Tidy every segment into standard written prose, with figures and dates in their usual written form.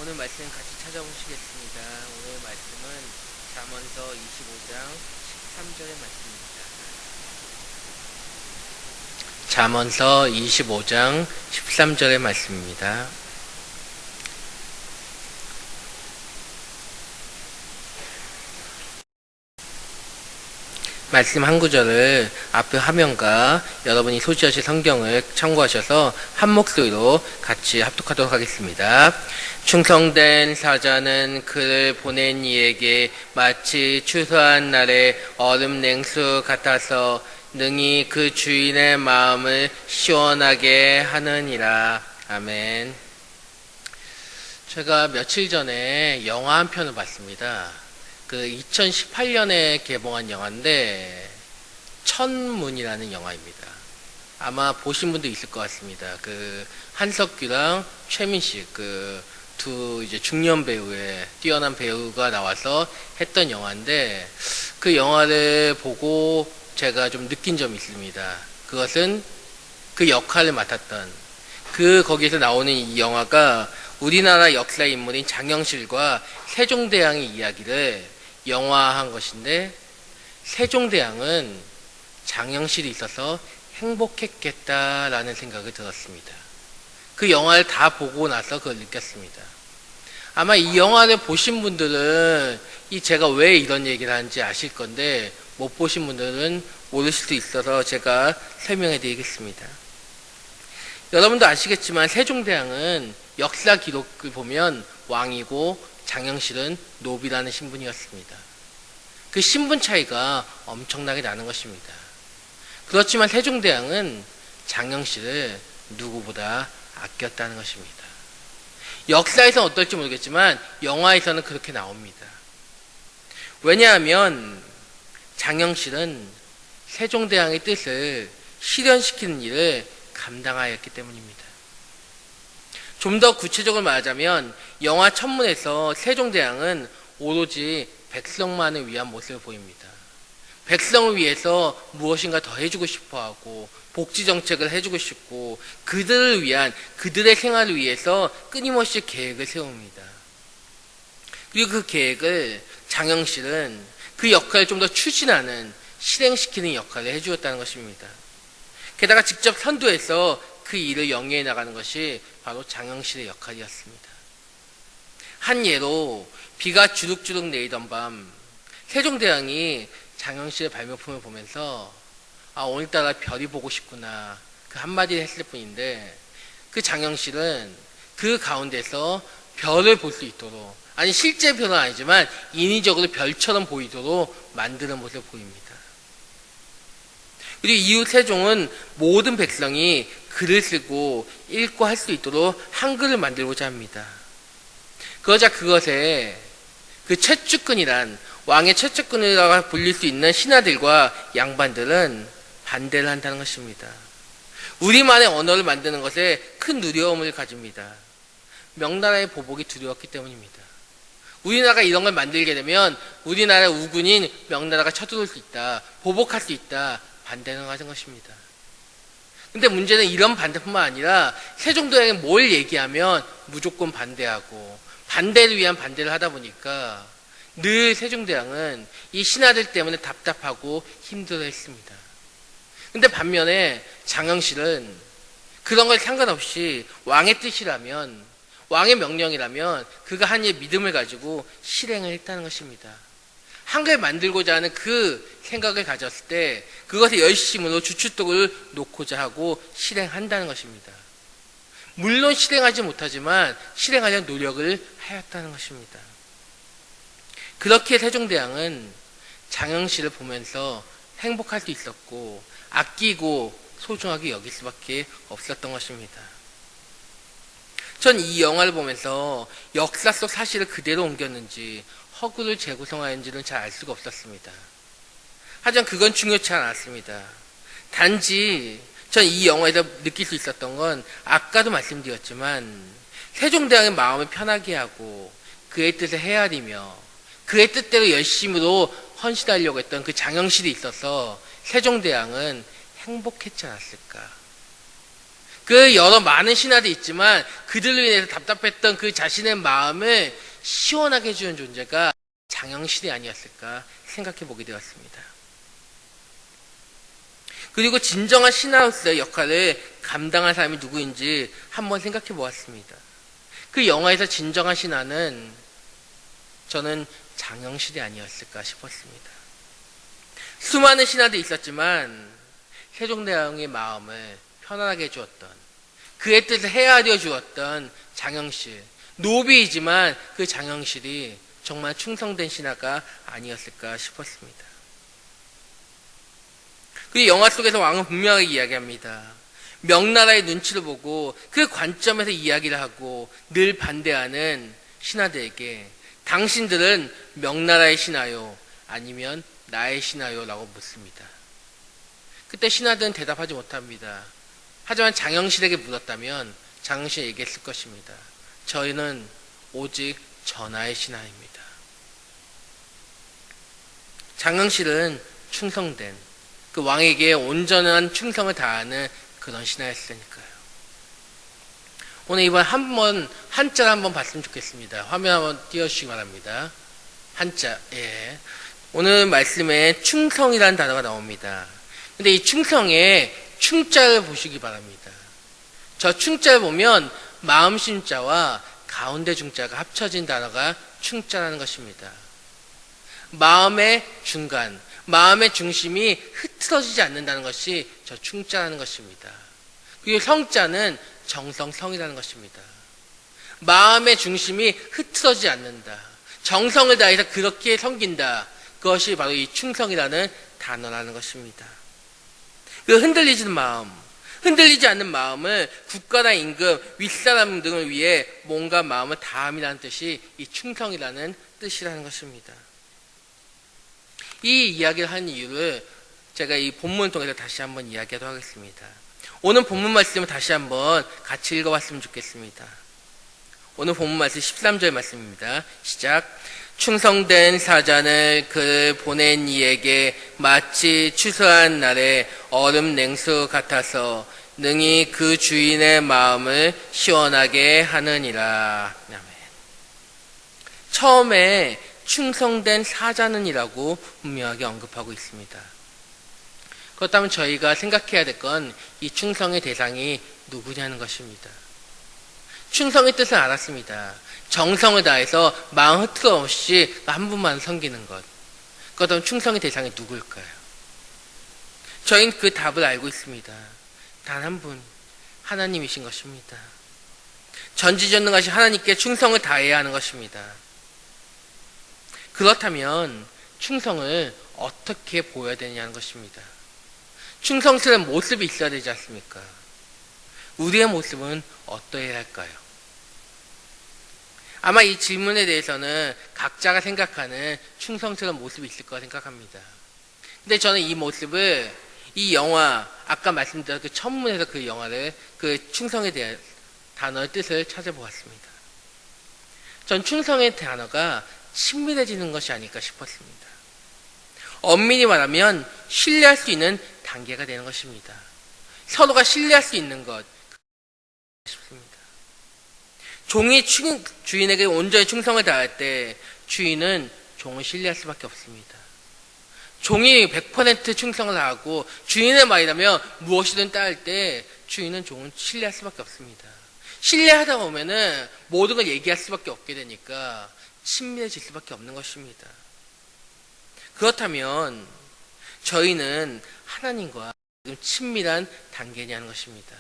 오늘 말씀 같이 찾아보시겠습니다. 오늘 말씀은 잠언서 25장 13절의 말씀입니다. 잠언서 25장 13절의 말씀입니다. 말씀 한 구절을 앞에 화면과 여러분이 소지하실 성경을 참고하셔서 한 목소리로 같이 합독하도록 하겠습니다. 충성된 사자는 그를 보낸 이에게 마치 추수한 날의 얼음 냉수 같아서 능히 그 주인의 마음을 시원하게 하느니라. 아멘. 제가 며칠 전에 영화 한 편을 봤습니다. 2018년에 개봉한 영화인데 천문이라는 영화입니다. 아마 보신 분도 있을 것 같습니다. 한석규랑 최민식 두 이제 중년 배우의 뛰어난 배우가 나와서 했던 영화인데 그 영화를 보고 제가 좀 느낀 점이 있습니다. 그것은 그 역할을 맡았던 거기에서 나오는 이 영화가 우리나라 역사 인물인 장영실과 세종대왕의 이야기를 영화한 것인데, 세종대왕은 장영실이 있어서 행복했겠다라는 생각이 들었습니다. 그 영화를 다 보고 나서 그걸 느꼈습니다. 아마 이 영화를 보신 분들은 제가 왜 이런 얘기를 하는지 아실 건데, 못 보신 분들은 모르실 수 있어서 제가 설명해 드리겠습니다. 여러분도 아시겠지만 세종대왕은 역사 기록을 보면 왕이고 장영실은 노비라는 신분이었습니다. 그 신분 차이가 엄청나게 나는 것입니다. 그렇지만 세종대왕은 장영실을 누구보다 아꼈다는 것입니다. 역사에서는 어떨지 모르겠지만 영화에서는 그렇게 나옵니다. 왜냐하면 장영실은 세종대왕의 뜻을 실현시키는 일을 감당하였기 때문입니다. 좀 더 구체적으로 말하자면 영화 천문에서 세종대왕은 오로지 백성만을 위한 모습을 보입니다. 백성을 위해서 무엇인가 더 해주고 싶어하고 복지정책을 해주고 싶고 그들을 위한 그들의 생활을 위해서 끊임없이 계획을 세웁니다. 그리고 그 계획을 장영실은 그 역할을 좀 더 추진하는 실행시키는 역할을 해주었다는 것입니다. 게다가 직접 선두해서 그 일을 영위해 나가는 것이 바로 장영실의 역할이었습니다. 한 예로 비가 주룩주룩 내리던 밤 세종대왕이 장영실의 발명품을 보면서 오늘따라 별이 보고 싶구나 그 한마디를 했을 뿐인데 그 장영실은 그 가운데서 별을 볼 수 있도록 실제 별은 아니지만 인위적으로 별처럼 보이도록 만드는 모습을 보입니다. 그리고 이후 세종은 모든 백성이 글을 쓰고 읽고 할 수 있도록 한글을 만들고자 합니다. 그러자 그것에 최측근이란 왕의 최측근이라고 불릴 수 있는 신하들과 양반들은 반대를 한다는 것입니다. 우리만의 언어를 만드는 것에 큰 두려움을 가집니다. 명나라의 보복이 두려웠기 때문입니다. 우리나라가 이런 걸 만들게 되면 우리나라 우군인 명나라가 쳐들어올 수 있다. 보복할 수 있다. 반대를 하는 것입니다. 근데 문제는 이런 반대뿐만 아니라 세종대왕이 뭘 얘기하면 무조건 반대하고 반대를 위한 반대를 하다 보니까 늘 세종대왕은 이 신하들 때문에 답답하고 힘들어했습니다. 근데 반면에 장영실은 그런 걸 상관없이 왕의 뜻이라면 왕의 명령이라면 그가 한 일에 믿음을 가지고 실행을 했다는 것입니다. 한글 만들고자 하는 그 생각을 가졌을 때 그것에 열심으로 주춧돌을 놓고자 하고 실행한다는 것입니다. 물론 실행하지 못하지만 실행하려는 노력을 하였다는 것입니다. 그렇게 세종대왕은 장영실을 보면서 행복할 수 있었고 아끼고 소중하게 여길 수밖에 없었던 것입니다. 전 이 영화를 보면서 역사 속 사실을 그대로 옮겼는지 허구를 재구성하였는지는 잘 알 수가 없었습니다. 하지만 그건 중요치 않았습니다. 단지 전 이 영화에서 느낄 수 있었던 건 아까도 말씀드렸지만 세종대왕의 마음을 편하게 하고 그의 뜻을 헤아리며 그의 뜻대로 열심으로 헌신하려고 했던 그 장영실이 있어서 세종대왕은 행복했지 않았을까. 그 여러 많은 신하들이 있지만 그들로 인해서 답답했던 그 자신의 마음을 시원하게 해주는 존재가 장영실이 아니었을까 생각해 보게 되었습니다. 그리고 진정한 신하로서의 역할을 감당한 사람이 누구인지 한번 생각해 보았습니다. 그 영화에서 진정한 신하는 저는 장영실이 아니었을까 싶었습니다. 수많은 신하들이 있었지만 세종대왕의 마음을 편안하게 해주었던, 그의 뜻을 헤아려 주었던 장영실, 노비이지만 그 장영실이 정말 충성된 신하가 아니었을까 싶었습니다. 그 영화 속에서 왕은 분명하게 이야기합니다. 명나라의 눈치를 보고 그 관점에서 이야기를 하고 늘 반대하는 신하들에게 당신들은 명나라의 신하요 아니면 나의 신하요 라고 묻습니다. 그때 신하들은 대답하지 못합니다. 하지만 장영실에게 물었다면 장영실이 얘기했을 것입니다. 저희는 오직 전하의 신하입니다. 장영실은 충성된, 그 왕에게 온전한 충성을 다하는 그런 신하였으니까요. 오늘 이번 한자를 한번 봤으면 좋겠습니다. 화면 한번 띄워주시기 바랍니다. 한자, 예. 오늘 말씀에 충성이라는 단어가 나옵니다. 근데 이 충성에 충자를 보시기 바랍니다. 저 충자를 보면 마음 심자와 가운데 중자가 합쳐진 단어가 충자라는 것입니다. 마음의 중간, 마음의 중심이 흐트러지지 않는다는 것이 저 충자라는 것입니다. 그리고 성자는 정성성이라는 것입니다. 마음의 중심이 흐트러지지 않는다. 정성을 다해서 그렇게 섬긴다. 그것이 바로 이 충성이라는 단어라는 것입니다. 그 흔들리지 않는 마음을 국가나 임금, 윗사람 등을 위해 뭔가 마음을 다함이라는 뜻이 이 충성이라는 뜻이라는 것입니다. 이 이야기를 하는 이유를 제가 이 본문을 통해서 다시 한번 이야기하도록 하겠습니다. 오늘 본문 말씀을 다시 한번 같이 읽어봤으면 좋겠습니다. 오늘 본문 말씀 13절 말씀입니다. 시작. 충성된 사자는 그를 보낸 이에게 마치 추수한 날에 얼음 냉수 같아서 능히 그 주인의 마음을 시원하게 하느니라. 아멘. 처음에 충성된 사자는이라고 분명하게 언급하고 있습니다. 그렇다면 저희가 생각해야 될 건 이 충성의 대상이 누구냐는 것입니다. 충성의 뜻을 알았습니다. 정성을 다해서 마음 흐트러 없이 한 분만 섬기는 것. 그렇다면 충성의 대상이 누구일까요? 저희는 그 답을 알고 있습니다. 단 한 분, 하나님이신 것입니다. 전지전능하신 하나님께 충성을 다해야 하는 것입니다. 그렇다면 충성을 어떻게 보여야 되냐는 것입니다. 충성스러운 모습이 있어야 되지 않습니까? 우리의 모습은 어떠해야 할까요? 아마 이 질문에 대해서는 각자가 생각하는 충성스러운 모습이 있을 거라 생각합니다. 근데 저는 이 모습을 이 영화, 아까 말씀드린 그 첫문에서 그 영화를, 그 충성에 대한 단어의 뜻을 찾아보았습니다. 전 충성의 단어가 친밀해지는 것이 아닐까 싶었습니다. 엄밀히 말하면 신뢰할 수 있는 단계가 되는 것입니다. 서로가 신뢰할 수 있는 것 싶습니다. 종이 주인에게 온전히 충성을 다할 때 주인은 종을 신뢰할 수밖에 없습니다. 종이 100% 충성을 다하고 주인의 말이라면 무엇이든 따를 때 주인은 종을 신뢰할 수밖에 없습니다. 신뢰하다 보면은 모든 걸 얘기할 수밖에 없게 되니까 친밀해질 수밖에 없는 것입니다. 그렇다면 저희는 하나님과 친밀한 단계냐는 것입니다.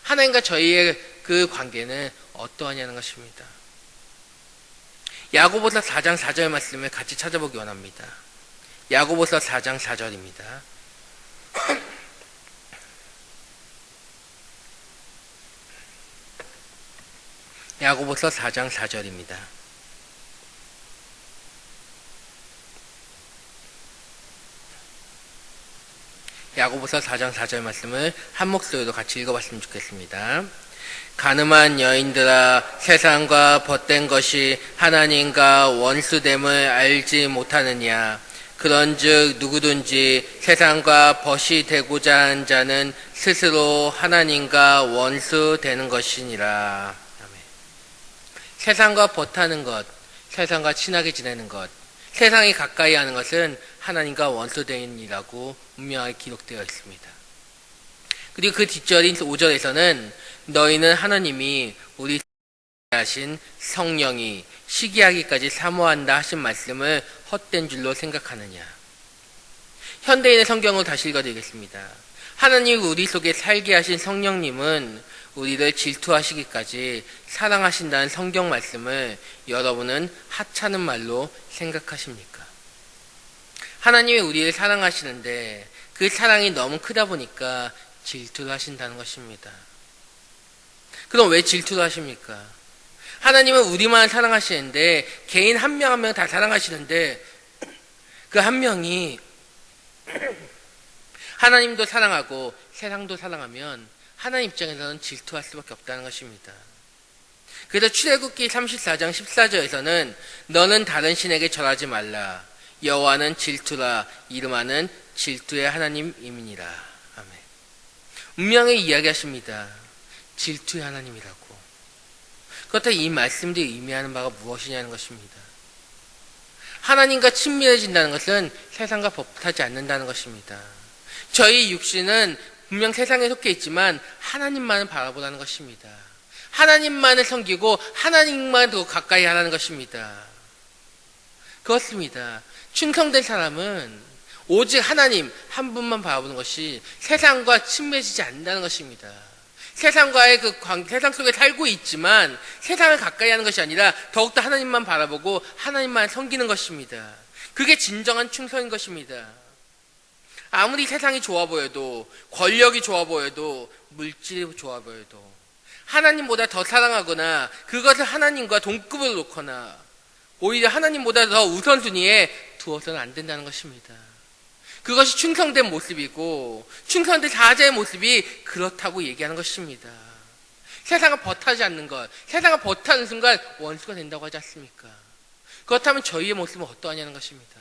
하나님과 저희의 그 관계는 어떠하냐는 것입니다. 야고보서 4장 4절 말씀을 같이 찾아보기 원합니다. 야고보서 4장 4절입니다. 야고보서 4장 4절입니다. 야고보서 4장 4절 말씀을 한 목소리로 같이 읽어봤으면 좋겠습니다. 가늠한 여인들아, 세상과 벗된 것이 하나님과 원수됨을 알지 못하느냐. 그런즉 누구든지 세상과 벗이 되고자 한 자는 스스로 하나님과 원수 되는 것이니라. 아멘. 세상과 버타는 것, 세상과 친하게 지내는 것, 세상이 가까이 하는 것은 하나님과 원수된 일이라고 분명하게 기록되어 있습니다. 그리고 그 뒷절인 5절에서는 너희는 하나님이 우리 하신 성령이 시기하기까지 사모한다 하신 말씀을 헛된 줄로 생각하느냐. 현대인의 성경을 다시 읽어드리겠습니다. 하나님이 우리 속에 살게 하신 성령님은 우리를 질투하시기까지 사랑하신다는 성경 말씀을 여러분은 하찮은 말로 생각하십니까? 하나님이 우리를 사랑하시는데 그 사랑이 너무 크다 보니까 질투를 하신다는 것입니다. 그럼 왜 질투를 하십니까? 하나님은 우리만 사랑하시는데 개인 한 명 한 명 다 사랑하시는데 그 한 명이 하나님도 사랑하고 세상도 사랑하면 하나님 입장에서는 질투할 수밖에 없다는 것입니다. 그래서 출애굽기 34장 14절에서는 너는 다른 신에게 절하지 말라. 여호와는 질투라. 이름하는 질투의 하나님이니라. 아멘. 분명히 이야기하십니다. 질투의 하나님이라고. 그렇다면 이 말씀들이 의미하는 바가 무엇이냐는 것입니다. 하나님과 친밀해진다는 것은 세상과 법하지 않는다는 것입니다. 저희 육신은 분명 세상에 속해 있지만 하나님만을 바라보라는 것입니다. 하나님만을 섬기고 하나님만 더 가까이 하라는 것입니다. 그렇습니다. 충성된 사람은 오직 하나님 한 분만 바라보는 것이 세상과 친밀해지지 않는다는 것입니다. 세상과의 세상 속에 살고 있지만 세상을 가까이 하는 것이 아니라 더욱더 하나님만 바라보고 하나님만 섬기는 것입니다. 그게 진정한 충성인 것입니다. 아무리 세상이 좋아 보여도, 권력이 좋아 보여도, 물질이 좋아 보여도 하나님보다 더 사랑하거나 그것을 하나님과 동급을 놓거나 오히려 하나님보다 더 우선순위에 두어서는 안 된다는 것입니다. 그것이 충성된 모습이고 충성된 사자의 모습이 그렇다고 얘기하는 것입니다. 세상을 버타지 않는 것, 세상을 버타는 순간 원수가 된다고 하지 않습니까? 그렇다면 저희의 모습은 어떠하냐는 것입니다.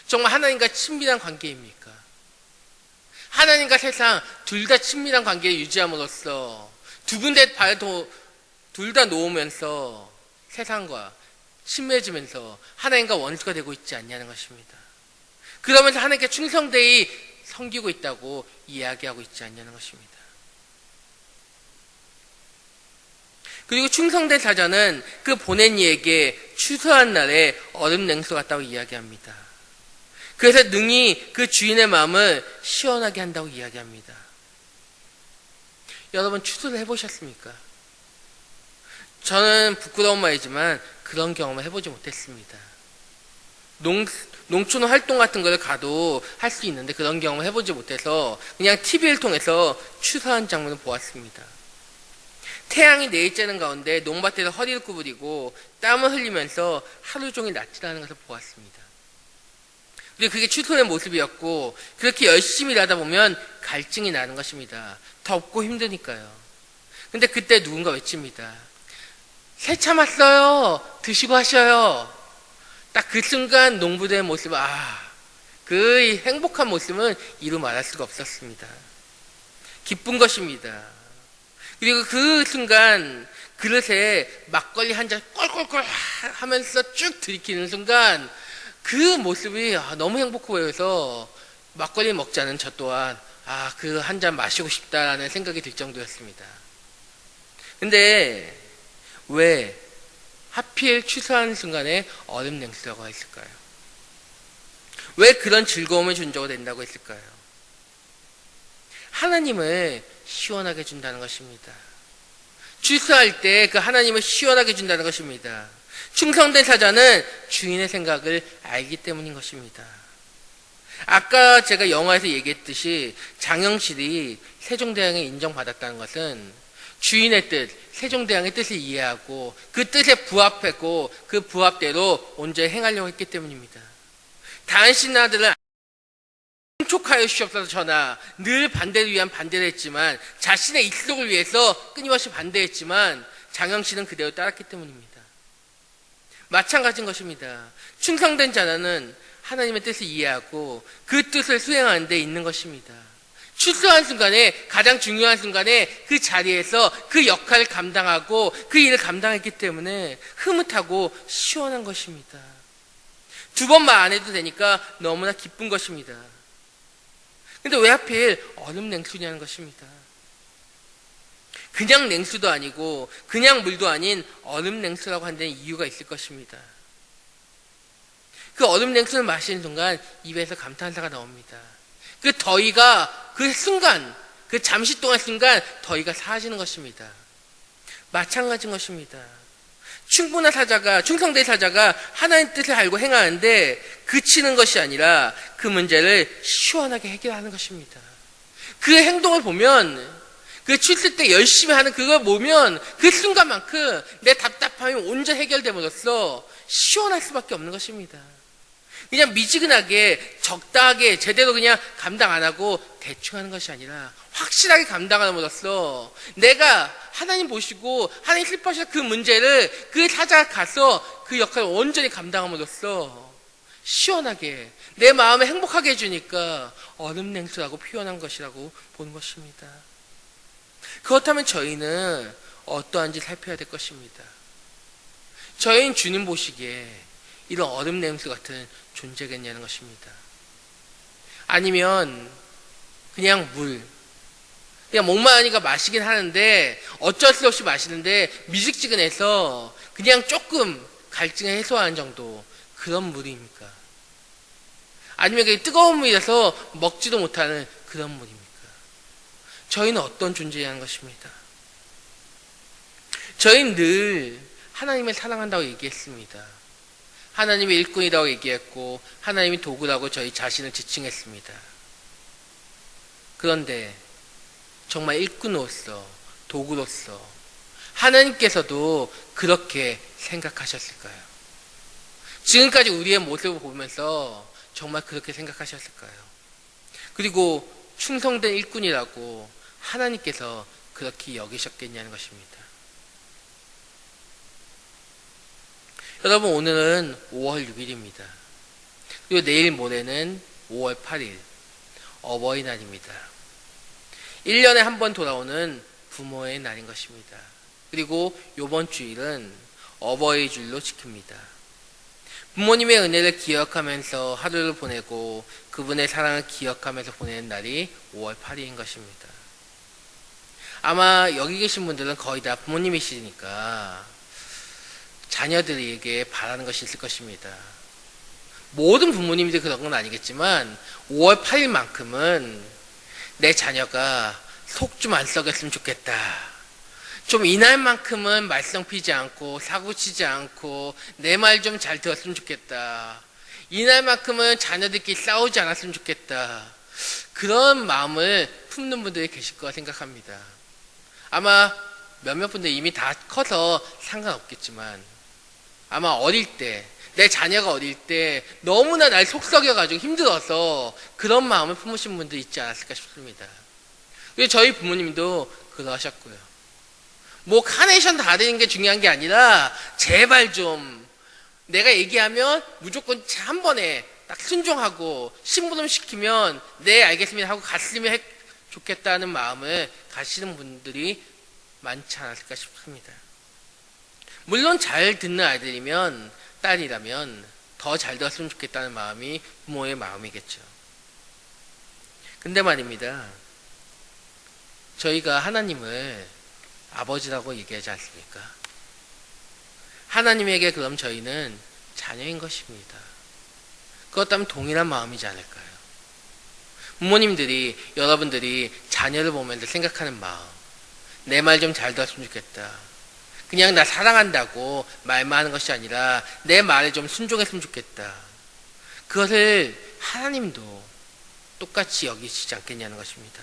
정말 하나님과 친밀한 관계입니까? 하나님과 세상 둘 다 친밀한 관계를 유지함으로써 두 군데 발 둘 다 놓으면서 세상과 친밀해지면서 하나님과 원수가 되고 있지 않냐는 것입니다. 그러면서 하나님께 충성되이 섬기고 있다고 이야기하고 있지 않냐는 것입니다. 그리고 충성된 사자는 그 보낸 이에게 추수한 날에 얼음 냉수 같다고 이야기합니다. 그래서 능히 그 주인의 마음을 시원하게 한다고 이야기합니다. 여러분 추수를 해보셨습니까? 저는 부끄러운 말이지만 그런 경험을 해보지 못했습니다. 농촌 활동 같은 걸 가도 할 수 있는데 그런 경험을 해보지 못해서 그냥 TV를 통해서 추수하는 장면을 보았습니다. 태양이 내리쬐는 가운데 농밭에서 허리를 구부리고 땀을 흘리면서 하루 종일 낯질하는 것을 보았습니다. 그리고 그게 추수의 모습이었고 그렇게 열심히 일하다 보면 갈증이 나는 것입니다. 덥고 힘드니까요. 근데 그때 누군가 외칩니다. 새 참았어요. 드시고 하셔요. 딱 그 순간 농부들의 모습은 그 행복한 모습은 이루 말할 수가 없었습니다. 기쁜 것입니다. 그리고 그 순간 그릇에 막걸리 한 잔 꼴꼴꼴 하면서 쭉 들이키는 순간 그 모습이 너무 행복해 보여서 막걸리 먹지 않은 저 또한 그 한 잔 마시고 싶다라는 생각이 들 정도였습니다. 근데 왜 하필 추수하는 순간에 얼음 냉수라고 했을까요? 왜 그런 즐거움을 준다고 된다고 했을까요? 하나님을 시원하게 준다는 것입니다. 추수할 때 그 하나님을 시원하게 준다는 것입니다. 충성된 사자는 주인의 생각을 알기 때문인 것입니다. 아까 제가 영화에서 얘기했듯이 장영실이 세종대왕에 인정받았다는 것은 주인의 뜻, 세종대왕의 뜻을 이해하고 그 뜻에 부합했고 그 부합대로 온전히 행하려고 했기 때문입니다. 당신 아들은 촉하여 주시옵소서 전하 늘 반대를 위한 반대를 했지만 자신의 익속을 위해서 끊임없이 반대했지만 장영실은 그대로 따랐기 때문입니다. 마찬가지인 것입니다. 충성된 자는 하나님의 뜻을 이해하고 그 뜻을 수행하는 데 있는 것입니다. 출소한 순간에, 가장 중요한 순간에 그 자리에서 그 역할을 감당하고 그 일을 감당했기 때문에 흐뭇하고 시원한 것입니다. 두 번 말 안 해도 되니까 너무나 기쁜 것입니다. 근데 왜 하필 얼음 냉수냐는 것입니다. 그냥 냉수도 아니고 그냥 물도 아닌 얼음 냉수라고 하는 데는 이유가 있을 것입니다. 그 얼음 냉수를 마시는 순간 입에서 감탄사가 나옵니다. 그 더위가 그 순간, 그 잠시 동안 순간 더위가 사라지는 것입니다. 마찬가지인 것입니다. 충분한 사자가, 충성된 사자가 하나님 뜻을 알고 행하는데 그치는 것이 아니라 그 문제를 시원하게 해결하는 것입니다. 그 행동을 보면, 그 출세 때 열심히 하는 그걸 보면 그 순간만큼 내 답답함이 온전히 해결됨으로써 시원할 수밖에 없는 것입니다. 그냥 미지근하게 적당하게 제대로 그냥 감당 안 하고 대충 하는 것이 아니라 확실하게 감당함으로써 내가 하나님 보시고 하나님 슬퍼하셔서 그 문제를 그 사자가 가서 그 역할을 온전히 감당함으로써 시원하게 내 마음을 행복하게 해주니까 얼음 냉수라고 표현한 것이라고 보는 것입니다. 그렇다면 저희는 어떠한지 살펴야 될 것입니다. 저희는 주님 보시기에 이런 얼음 냉수 같은 존재겠냐는 것입니다. 아니면 그냥 물, 그냥 목마르니까 마시긴 하는데 어쩔 수 없이 마시는데 미지근해서 그냥 조금 갈증을 해소하는 정도, 그런 물입니까? 아니면 그냥 뜨거운 물이라서 먹지도 못하는 그런 물입니까? 저희는 어떤 존재냐는 것입니다. 저희는 늘 하나님을 사랑한다고 얘기했습니다. 하나님의 일꾼이라고 얘기했고 하나님이 도구라고 저희 자신을 지칭했습니다. 그런데 정말 일꾼으로서, 도구로서 하나님께서도 그렇게 생각하셨을까요? 지금까지 우리의 모습을 보면서 정말 그렇게 생각하셨을까요? 그리고 충성된 일꾼이라고 하나님께서 그렇게 여기셨겠냐는 것입니다. 여러분, 오늘은 5월 6일입니다. 그리고 내일 모레는 5월 8일 어버이날입니다. 1년에 한 번 돌아오는 부모의 날인 것입니다. 그리고 이번 주일은 어버이 줄로 지킵니다. 부모님의 은혜를 기억하면서 하루를 보내고 그분의 사랑을 기억하면서 보내는 날이 5월 8일인 것입니다. 아마 여기 계신 분들은 거의 다 부모님이시니까 자녀들에게 바라는 것이 있을 것입니다. 모든 부모님들이 그런 건 아니겠지만 5월 8일만큼은 내 자녀가 속 좀 안 썩였으면 좋겠다. 좀 이날만큼은 말썽 피지 않고 사고 치지 않고 내 말 좀 잘 들었으면 좋겠다. 이날만큼은 자녀들끼리 싸우지 않았으면 좋겠다. 그런 마음을 품는 분들이 계실 거라 생각합니다. 아마 몇몇 분들 이미 다 커서 상관없겠지만 아마 어릴 때, 내 자녀가 어릴 때 너무나 날 속썩여가지고 힘들어서 그런 마음을 품으신 분도 있지 않았을까 싶습니다. 그리고 저희 부모님도 그러하셨고요. 뭐 카네이션 다 드리는 게 중요한 게 아니라 제발 좀 내가 얘기하면 무조건 한 번에 딱 순종하고 심부름 시키면 네 알겠습니다 하고 갔으면 좋겠다는 마음을 가시는 분들이 많지 않았을까 싶습니다. 물론 잘 듣는 아이들이면 딸이라면 더 잘 들었으면 좋겠다는 마음이 부모의 마음이겠죠. 근데 말입니다. 저희가 하나님을 아버지라고 얘기하지 않습니까? 하나님에게 그럼 저희는 자녀인 것입니다. 그렇다면 동일한 마음이지 않을까요? 부모님들이, 여러분들이 자녀를 보면서 생각하는 마음, 내 말 좀 잘 들었으면 좋겠다. 그냥 나 사랑한다고 말만 하는 것이 아니라 내 말에 좀 순종했으면 좋겠다. 그것을 하나님도 똑같이 여기시지 않겠냐는 것입니다.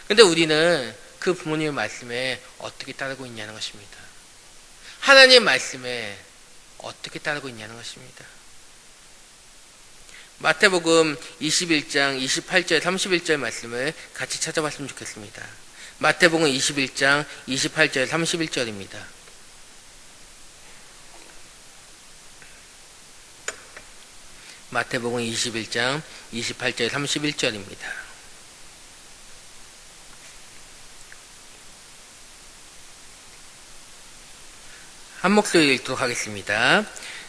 근데 우리는 그 부모님의 말씀에 어떻게 따르고 있냐는 것입니다. 하나님의 말씀에 어떻게 따르고 있냐는 것입니다. 마태복음 21장 28절 31절 말씀을 같이 찾아봤으면 좋겠습니다. 마태복음 21장 28절 31절입니다. 마태복음 21장 28절 31절입니다. 한 목소리 읽도록 하겠습니다.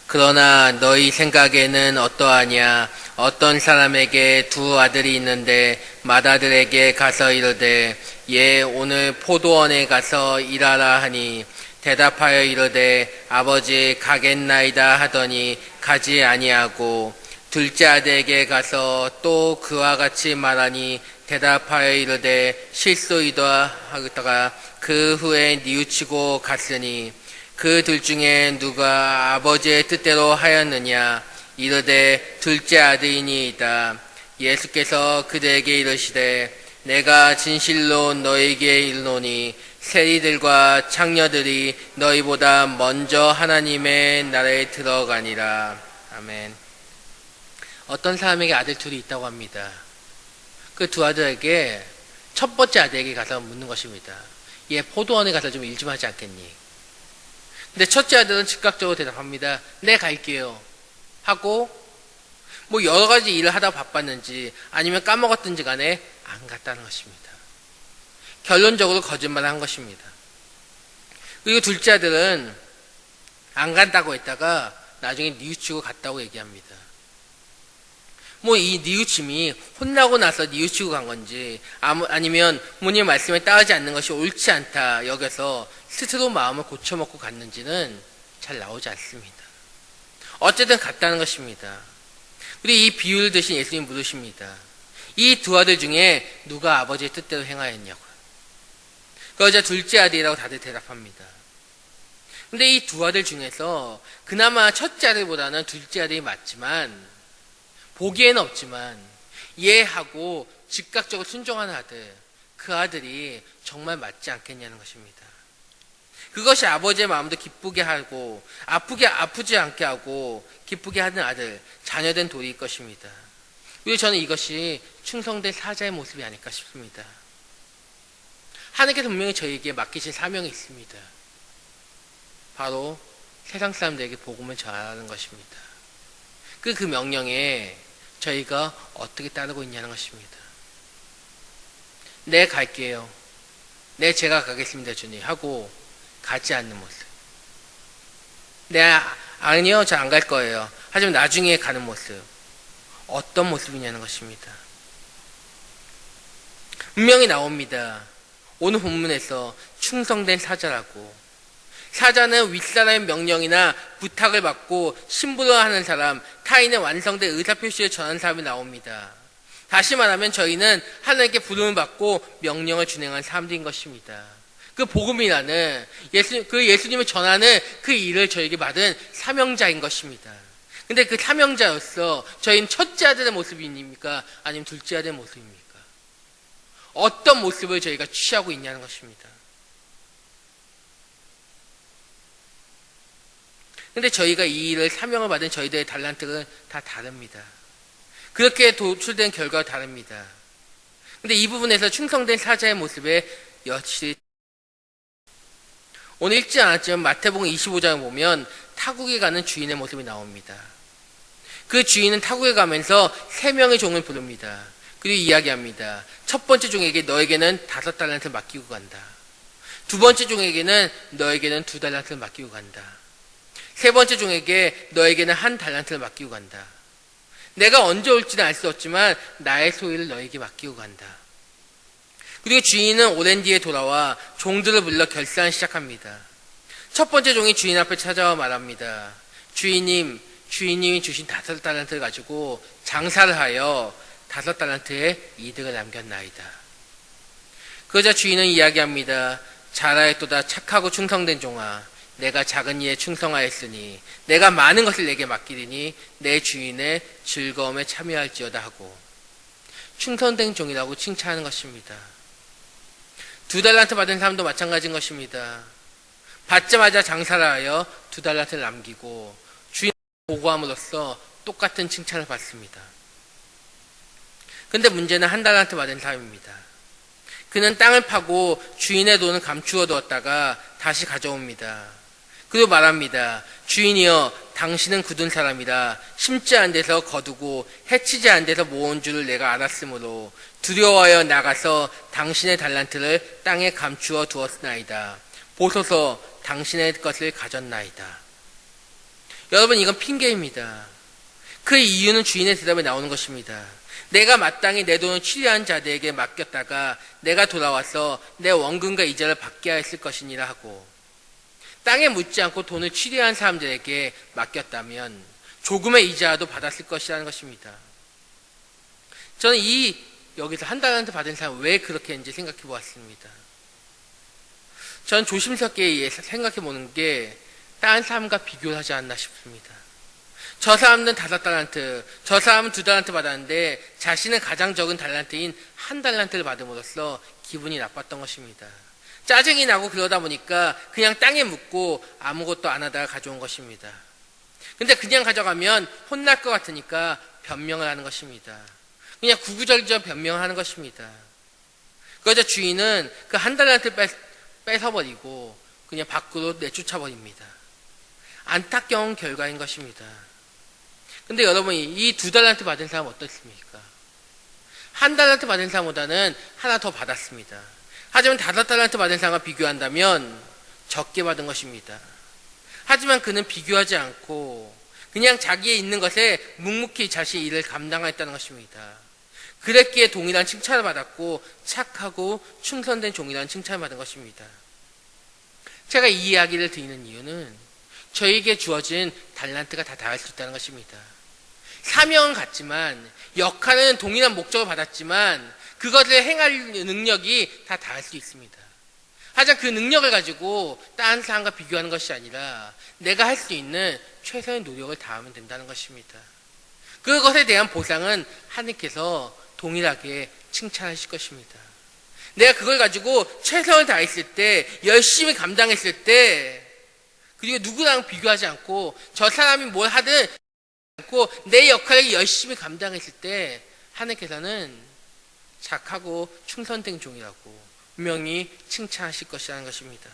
그러나 너희 생각에는 어떠하냐? 어떤 사람에게 두 아들이 있는데 맏아들에게 가서 이르되 얘 오늘 포도원에 가서 일하라 하니 대답하여 이르되 아버지 가겠나이다 하더니 가지 아니하고 둘째 아들에게 가서 또 그와 같이 말하니 대답하여 이르되 실소이다 하다가 그 후에 뉘우치고 갔으니 그 둘 중에 누가 아버지의 뜻대로 하였느냐? 이르되 둘째 아들이니이다. 예수께서 그들에게 이르시되 내가 진실로 너에게 이르노니 세리들과 창녀들이 너희보다 먼저 하나님의 나라에 들어가니라. 아멘. 어떤 사람에게 아들 둘이 있다고 합니다. 그 두 아들에게 첫 번째 아들에게 가서 묻는 것입니다. 얘 포도원에 가서 좀 일 좀 하지 않겠니? 근데 첫째 아들은 즉각적으로 대답합니다. 네, 갈게요. 하고 뭐 여러 가지 일을 하다 바빴는지 아니면 까먹었든지 간에 안 갔다는 것입니다. 결론적으로 거짓말을 한 것입니다. 그리고 둘째 아들은 안 간다고 했다가 나중에 뉘우치고 갔다고 얘기합니다. 뭐 이 뉘우침이 혼나고 나서 뉘우치고 간 건지 아니면 부모님 말씀에 따르지 않는 것이 옳지 않다 여겨서 스스로 마음을 고쳐먹고 갔는지는 잘 나오지 않습니다. 어쨌든 갔다는 것입니다. 그리고 이 비유를 드신 예수님 물으십니다. 이 두 아들 중에 누가 아버지의 뜻대로 행하였냐고요. 그러자 둘째 아들이라고 다들 대답합니다. 근데 이 두 아들 중에서 그나마 첫째 아들보다는 둘째 아들이 맞지만 보기에는 없지만 얘하고 즉각적으로 순종하는 아들, 그 아들이 정말 맞지 않겠냐는 것입니다. 그것이 아버지의 마음도 기쁘게 하고 아프지 않게 하고 기쁘게 하는 아들, 자녀된 도리일 것입니다. 그리고 저는 이것이 충성된 사자의 모습이 아닐까 싶습니다. 하나님께서 분명히 저에게 맡기신 사명이 있습니다. 바로 세상 사람들에게 복음을 전하는 것입니다. 그 명령에 저희가 어떻게 따르고 있냐는 것입니다. 네, 갈게요. 네, 제가 가겠습니다, 주님. 하고 가지 않는 모습. 네, 아니요, 저 안 갈 거예요. 하지만 나중에 가는 모습. 어떤 모습이냐는 것입니다. 분명히 나옵니다. 오늘 본문에서 충성된 사자라고. 사자는 윗사람의 명령이나 부탁을 받고 심부름 하는 사람, 타인의 완성된 의사표시를 전하는 사람이 나옵니다. 다시 말하면 저희는 하나님께 부름을 받고 명령을 준행한 사람들인 것입니다. 그 복음이라는 예수님을 전하는 그 일을 저에게 받은 사명자인 것입니다. 근데 그 사명자로서 저희는 첫째 아들의 모습입니까? 아니면 둘째 아들의 모습입니까? 어떤 모습을 저희가 취하고 있냐는 것입니다. 근데 저희가 이 일을 사명을 받은 저희들의 달란트는 다 다릅니다. 그렇게 도출된 결과가 다릅니다. 근데 이 부분에서 충성된 사자의 모습에 역시 오늘 읽지 않았지만 마태복음 25장을 보면 타국에 가는 주인의 모습이 나옵니다. 그 주인은 타국에 가면서 3명의 종을 부릅니다. 그리고 이야기합니다. 첫 번째 종에게 너에게는 5달란트를 맡기고 간다. 두 번째 종에게는 너에게는 2달란트를 맡기고 간다. 세 번째 종에게 너에게는 1달란트를 맡기고 간다. 내가 언제 올지는 알 수 없지만 나의 소유를 너에게 맡기고 간다. 그리고 주인은 오랜 뒤에 돌아와 종들을 불러 결산을 시작합니다. 첫 번째 종이 주인 앞에 찾아와 말합니다. 주인님이 주신 5달란트를 가지고 장사를 하여 5달란트의 이득을 남겼나이다. 그러자 주인은 이야기합니다. 잘하였도다 착하고 충성된 종아. 내가 작은 일에 충성하였으니 내가 많은 것을 내게 맡기리니 내 주인의 즐거움에 참여할지어다 하고 충성된 종이라고 칭찬하는 것입니다. 2달란트 받은 사람도 마찬가지인 것입니다. 받자마자 장사를 하여 2달란트를 남기고 주인을 보고함으로써 똑같은 칭찬을 받습니다. 근데 문제는 1달란트 받은 사람입니다. 그는 땅을 파고 주인의 돈을 감추어 두었다가 다시 가져옵니다. 그리고 말합니다. 주인이여 당신은 굳은 사람이라 심지 않은 데서 거두고 해치지 않은 데서 모은 줄을 내가 알았으므로 두려워하여 나가서 당신의 달란트를 땅에 감추어 두었나이다. 보소서 당신의 것을 가졌나이다. 여러분, 이건 핑계입니다. 그 이유는 주인의 대답에 나오는 것입니다. 내가 마땅히 내 돈을 취리한 자들에게 맡겼다가 내가 돌아와서 내 원금과 이자를 받게 하였을 것이니라 하고, 땅에 묻지 않고 돈을 취리한 사람들에게 맡겼다면 조금의 이자도 받았을 것이라는 것입니다. 저는 여기서 한 달란트 받은 사람 왜 그렇게 했는지 생각해 보았습니다. 저는 조심스럽게 생각해 보는 게 다른 사람과 비교를 하지 않나 싶습니다. 저 사람은 5달란트, 저 사람은 2달란트 받았는데 자신은 가장 적은 달란트인 1달란트를 받음으로써 기분이 나빴던 것입니다. 짜증이 나고 그러다 보니까 그냥 땅에 묻고 아무것도 안 하다가 가져온 것입니다. 근데 그냥 가져가면 혼날 것 같으니까 변명을 하는 것입니다. 그냥 구구절절 변명을 하는 것입니다. 그러자 주인은 그 1달란트를 뺏어버리고 그냥 밖으로 내쫓아버립니다. 안타까운 결과인 것입니다. 근데 여러분이 이 2달란트 받은 사람 어떻습니까? 1달란트 받은 사람보다는 하나 더 받았습니다. 하지만 5달란트 받은 사람과 비교한다면 적게 받은 것입니다. 하지만 그는 비교하지 않고 그냥 자기의 있는 것에 묵묵히 자신의 일을 감당하였다는 것입니다. 그랬기에 동일한 칭찬을 받았고 착하고 충성된 종이라는 칭찬을 받은 것입니다. 제가 이 이야기를 드리는 이유는 저에게 주어진 달란트가 다 다를 수 있다는 것입니다. 사명은 같지만 역할은 동일한 목적을 받았지만 그것을 행할 능력이 다 다를 수 있습니다. 하지만 그 능력을 가지고 다른 사람과 비교하는 것이 아니라 내가 할 수 있는 최선의 노력을 다하면 된다는 것입니다. 그것에 대한 보상은 하느님께서 동일하게 칭찬하실 것입니다. 내가 그걸 가지고 최선을 다했을 때, 열심히 감당했을 때, 그리고 누구랑 비교하지 않고 저 사람이 뭘 하든 않고 내 역할을 열심히 감당했을 때 하느님께서는 착하고 충성된 종이라고 분명히 칭찬하실 것이라는 것입니다.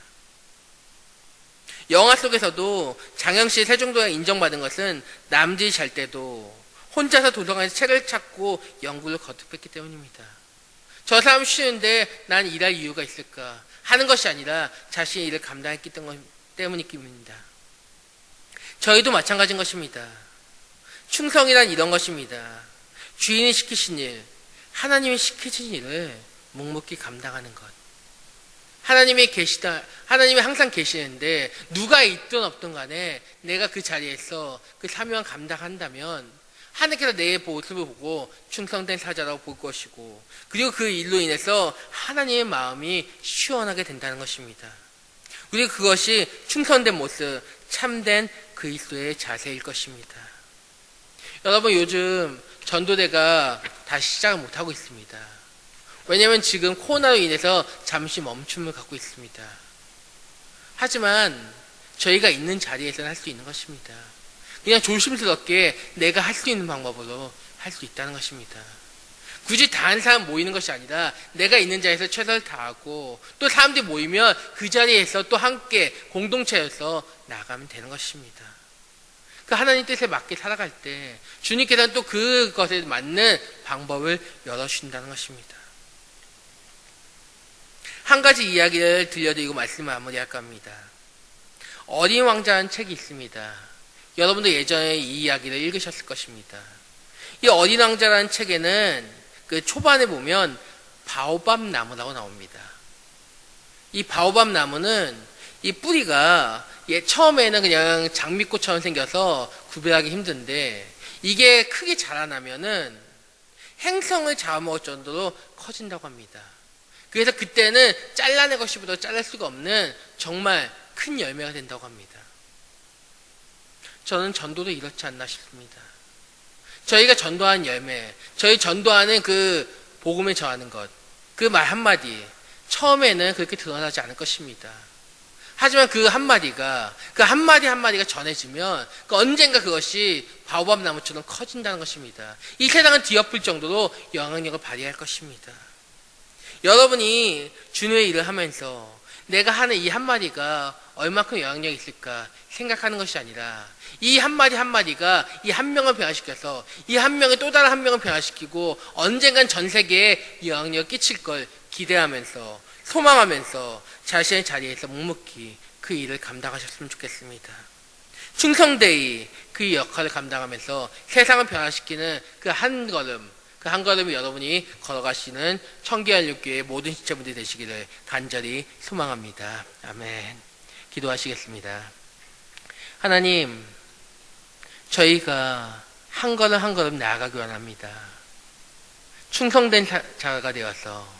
영화 속에서도 장영실 세종도가 인정받은 것은 남들이 잘 때도 혼자서 도서관에서 책을 찾고 연구를 거듭했기 때문입니다. 저 사람 쉬는데 난 일할 이유가 있을까 하는 것이 아니라 자신의 일을 감당했기 때문입니다. 저희도 마찬가지인 것입니다. 충성이란 이런 것입니다. 주인이 시키신 일, 하나님이 시키신 일을 묵묵히 감당하는 것. 하나님이 항상 계시는데 누가 있든 없든 간에 내가 그 자리에서 그 사명을 감당한다면 하나님께서 내 모습을 보고 충성된 사자라고 볼 것이고 그리고 그 일로 인해서 하나님의 마음이 시원하게 된다는 것입니다. 그리고 그것이 충성된 모습, 참된 그리스도의 자세일 것입니다. 여러분, 요즘 전도대가 다시 시작을 못하고 있습니다. 왜냐하면 지금 코로나로 인해서 잠시 멈춤을 갖고 있습니다. 하지만 저희가 있는 자리에서는 할 수 있는 것입니다. 그냥 조심스럽게 내가 할 수 있는 방법으로 할 수 있다는 것입니다. 굳이 다른 사람 모이는 것이 아니라 내가 있는 자리에서 최선을 다하고 또 사람들이 모이면 그 자리에서 또 함께 공동체여서 나가면 되는 것입니다. 그 하나님 뜻에 맞게 살아갈 때 주님께서는 또 그것에 맞는 방법을 열어주신다는 것입니다. 한 가지 이야기를 들려드리고 말씀을 마무리할까 합니다. 어린 왕자라는 책이 있습니다. 여러분도 예전에 이 이야기를 읽으셨을 것입니다. 이 어린 왕자라는 책에는 그 초반에 보면 바오밥 나무라고 나옵니다. 이 바오밥 나무는 이 뿌리가 처음에는 그냥 장미꽃처럼 생겨서 구별하기 힘든데 이게 크게 자라나면은 행성을 잡아먹을 정도로 커진다고 합니다. 그래서 그때는 잘라내고 싶어도 잘랄 수가 없는 정말 큰 열매가 된다고 합니다. 저는 전도도 이렇지 않나 싶습니다. 저희가 전도하는 열매, 저희 전도하는 그 복음을 전하는 것, 그 말 한마디, 처음에는 그렇게 드러나지 않을 것입니다. 하지만 그 한마디가 전해지면 언젠가 그것이 바오밥 나무처럼 커진다는 것입니다. 이 세상은 뒤엎을 정도로 영향력을 발휘할 것입니다. 여러분이 주님의 일을 하면서 내가 하는 이 한마디가 얼마큼 영향력이 있을까 생각하는 것이 아니라 이 한마디가 이 한 명을 변화시켜서 이 한 명이 또 다른 한 명을 변화시키고 언젠간 전 세계에 영향력을 끼칠 걸 기대하면서 소망하면서 자신의 자리에서 묵묵히 그 일을 감당하셨으면 좋겠습니다. 충성되이 그 역할을 감당하면서 세상을 변화시키는 그 한 걸음을 여러분이 걸어가시는 청계한육교의 모든 지체분들이 되시기를 간절히 소망합니다. 아멘. 기도하시겠습니다. 하나님, 저희가 한 걸음 한 걸음 나아가기 원합니다. 충성된 자가 되어서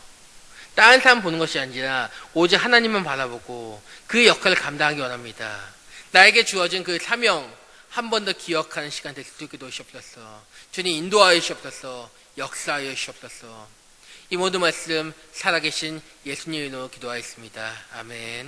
다른 사람 보는 것이 아니라 오직 하나님만 바라보고 그 역할을 감당하기 원합니다. 나에게 주어진 그 사명 한 번 더 기억하는 시간 될 수 있게 도시옵소서. 주님 인도하여 주옵소서. 역사하여 주옵소서. 이 모든 말씀 살아계신 예수님 이름으로 기도하였습니다. 아멘.